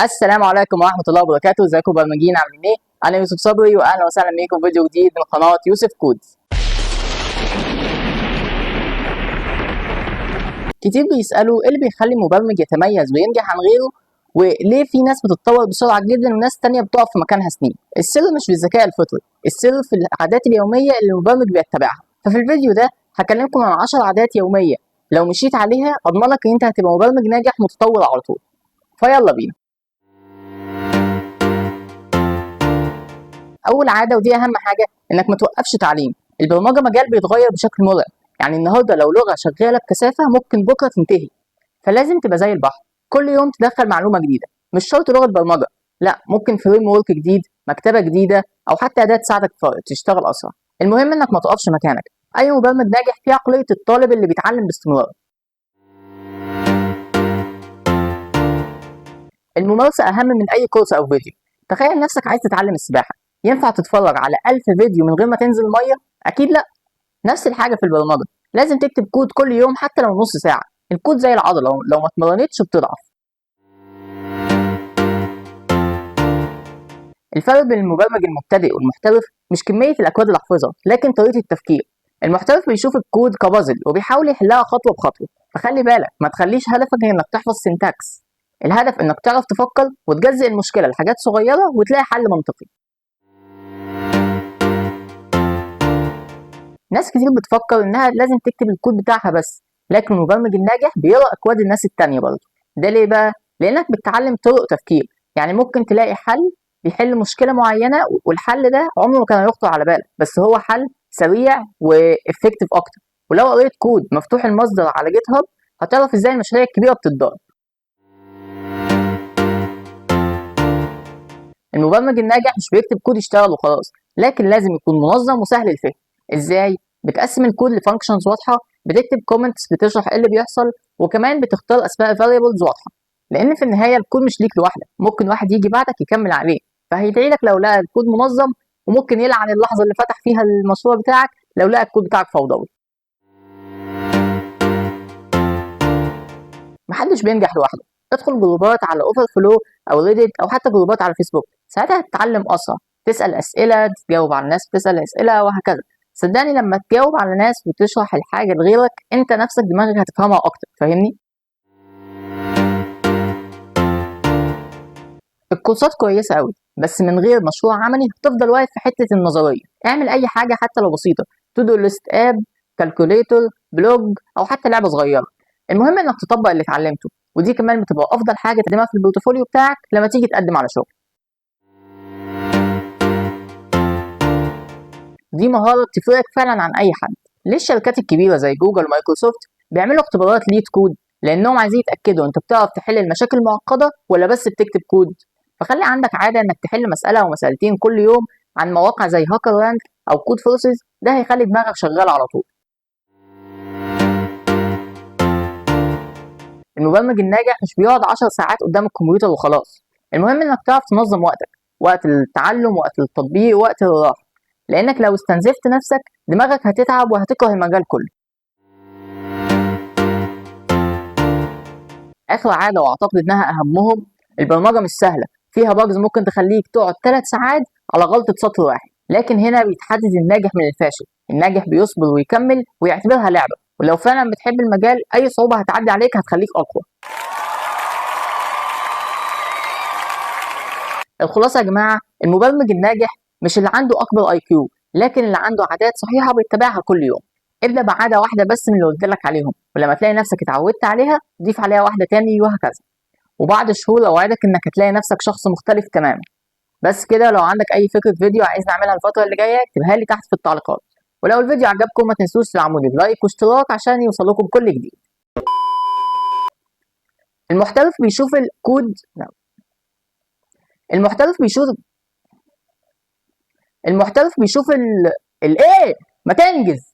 السلام عليكم ورحمة الله وبركاته، ازيكم برمجيين عاملين ايه؟ أنا يوسف صبري وأهلا وسهلا بيكم في فيديو جديد من قناة يوسف كودز. كتير بيسألوا ايه اللي بيخلي مبرمج يتميز وينجح عن غيره، وليه في ناس بتتطور بسرعة جدا وناس تانية بتقف في مكانها سنين؟ السر مش في الذكاء الفطري، السر في العادات اليومية اللي المبرمج بيتبعها. ففي الفيديو ده هكلمكم عن 10 عادات يومية لو مشيت عليها أضمنك إن أنت هتبقى مبرمج ناجح متطور على طول. فيلا بينا. اول عاده ودي اهم حاجه انك ما توقفش تعليم. البرمجه مجال بيتغير بشكل مرعب، يعني النهارده لو لغه شغاله بكثافه ممكن بكره تنتهي، فلازم تبقى زي البحر، كل يوم تدخل معلومه جديده. مش شرط لغه برمجه، لا، ممكن فريم ورك جديد، مكتبه جديده، او حتى اداه تساعدك تشتغل اسرع. المهم انك ما تقفش مكانك. اي مبرمج ناجح فيه عقليه الطالب اللي بيتعلم باستمرار. الممارسة أهم من أي كورس أو فيديو. تخيل نفسك عايز تتعلم السباحة، ينفع تتفرج على 1000 فيديو من غير ما تنزل المية؟ أكيد لأ. نفس الحاجة في البرمجة، لازم تكتب كود كل يوم حتى لو نص ساعة. الكود زي العضلة، لو ما اتمرنتش بتضعف. الفرق بين المبرمج المبتدئ والمحترف مش كمية الأكواد اللي حافظها، لكن طريقة التفكير. المحترف بيشوف الكود كبازل وبيحاول يحلها خطوة بخطوة، فخلي بالك ما تخليش هدفك إنك تحفظ سينتاكس. الهدف إنك تعرف تفكر وتجزئ المشكلة لحاجات صغيرة وتلاقي حل منطقي. ناس كتير بتفكر إنها لازم تكتب الكود بتاعها بس، لكن المبرمج الناجح بيقرأ أكواد الناس التانية برضه. ده ليه بقى؟ لأنك بتتعلم طرق تفكير، يعني ممكن تلاقي حل بيحل مشكلة معينة والحل ده عمره ما كان هيخطر على بالك، بس هو حل سريع وإفكتيف أكتر. ولو قريت كود مفتوح المصدر على جيت هاب هتعرف إزاي المشاريع الكبيرة بتتضرب. المبرمج الناجح مش بيكتب كود يشتغل وخلاص، لكن لازم يكون منظم وسهل الفهم. ازاي؟ بتقسم الكود لفانكشنز واضحه، بتكتب كومنتس بتشرح ايه اللي بيحصل، وكمان بتختار اسماء فاريبلز واضحه. لان في النهايه الكود مش ليك لوحدك، ممكن واحد يجي بعدك يكمل عليه، فهيدعي لك لو لقى الكود منظم، وممكن يلعن اللحظه اللي فتح فيها المشروع بتاعك لو لقى الكود بتاعك فوضوي. محدش بينجح لوحده. ادخل جروبات على اوفر فلو او ريديت او حتى جروبات على فيسبوك، ساعتها هتتعلم اسرع. تسال اسئله، تجاوب على الناس بتسال اسئله، وهكذا. صدقني لما تجاوب على ناس وتشرح الحاجه لغيرك انت نفسك دماغك هتفهمها اكتر. فاهمني؟ الكورسات كويسه قوي، بس من غير مشروع عملي هتفضل واقف في حته النظريه. اعمل اي حاجه حتى لو بسيطه، تو دو ليست اب، كالكوليتور، بلوج، او حتى لعبه صغيره. المهم انك تطبق اللي اتعلمته، ودي كمان بتبقى افضل حاجه تقدمها في البورتفوليو بتاعك لما تيجي تقدم على شغل. دي مهاره تفرقك فعلا عن اي حد. ليه الشركات الكبيره زي جوجل ومايكروسوفت بيعملوا اختبارات ليد كود؟ لانهم عايزين يتاكدوا انت بتعرف تحل المشاكل المعقده ولا بس بتكتب كود. فخلي عندك عاده انك تحل مساله او مسالتين كل يوم عن مواقع زي هاكر رانك او كود فورسز، ده هيخلي دماغك شغال على طول. المبرمج الناجح مش بيقعد 10 ساعات قدام الكمبيوتر وخلاص. المهم انك تعرف تنظم وقتك، وقت التعلم، وقت التطبيق، وقت الراحه. لانك لو استنزفت نفسك دماغك هتتعب وهتكره المجال كله. اخر عاده واعتقد انها اهمهم، البرمجه مش سهله، فيها باجز ممكن تخليك تقعد 3 ساعات على غلطه سطر واحد. لكن هنا بيتحدد الناجح من الفاشل. الناجح بيصبر ويكمل ويعتبرها لعبه، ولو فعلا بتحب المجال اي صعوبه هتعدي عليك هتخليك اقوى. الخلاصه يا جماعه، المبرمج الناجح مش اللي عنده اكبر اي كيو، لكن اللي عنده عادات صحيحه بيتبعها كل يوم. ابدا بعاده واحده بس من اللي قلت لك عليهم، ولما تلاقي نفسك اتعودت عليها ضيف عليها واحده تاني، وهكذا. وبعد شهور اوعدك انك هتلاقي نفسك شخص مختلف تماما. بس كده، لو عندك اي فكره فيديو عايز نعملها الفتره اللي جايه اكتبها لي تحت في التعليقات. ولو الفيديو عجبكم ما تنسوش تدعموني بلايك واشتراك عشان يوصلكم كل جديد. المحترف بيشوف الكود لا. المحترف بيشوف المحترف بيشوف الايه، ما تنجز.